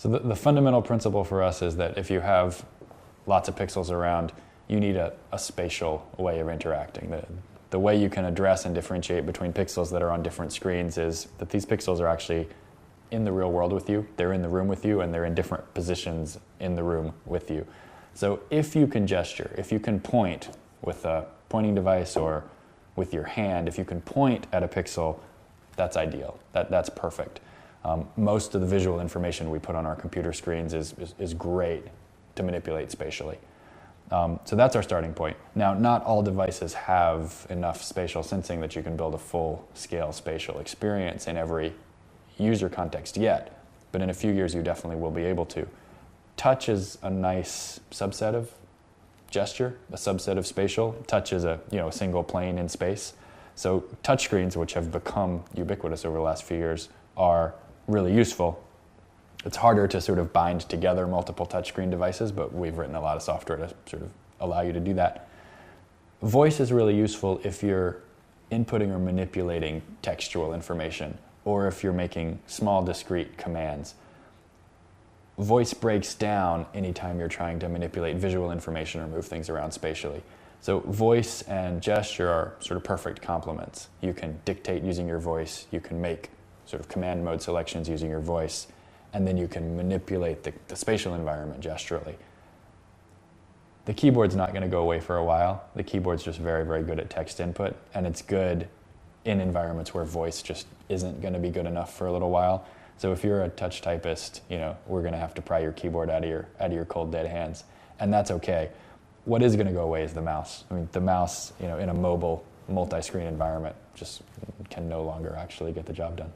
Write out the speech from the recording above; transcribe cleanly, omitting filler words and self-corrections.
So the fundamental principle for us is that if you have lots of pixels around, you need a spatial way of interacting. The way you can address and differentiate between pixels that are on different screens is that these pixels are actually in the real world with you, they're in the room with you, and they're in different positions in the room with you. So if you can gesture, if you can point with a pointing device or with your hand, if you can point at a pixel, that's ideal. That's perfect. Most of the visual information we put on our computer screens is great to manipulate spatially. So that's our starting point. Now, not all devices have enough spatial sensing that you can build a full-scale spatial experience in every user context yet, but in a few years you definitely will be able to. Touch is a nice subset of gesture, a subset of spatial. Touch is a single plane in space. So touchscreens, which have become ubiquitous over the last few years, are really useful. It's harder to sort of bind together multiple touchscreen devices, but we've written a lot of software to sort of allow you to do that. Voice is really useful if you're inputting or manipulating textual information, or if you're making small discrete commands. Voice breaks down anytime you're trying to manipulate visual information or move things around spatially. So voice and gesture are sort of perfect complements. You can dictate using your voice, you can make sort of command mode selections using your voice, and then you can manipulate the spatial environment gesturally. The keyboard's not going to go away for a while. The keyboard's just very, very good at text input, and it's good in environments where voice just isn't going to be good enough for a little while. So if you're a touch typist, we're going to have to pry your keyboard out of your cold dead hands, and that's okay. What is going to go away is the mouse. I mean, the mouse, in a mobile, multi-screen environment just can no longer actually get the job done.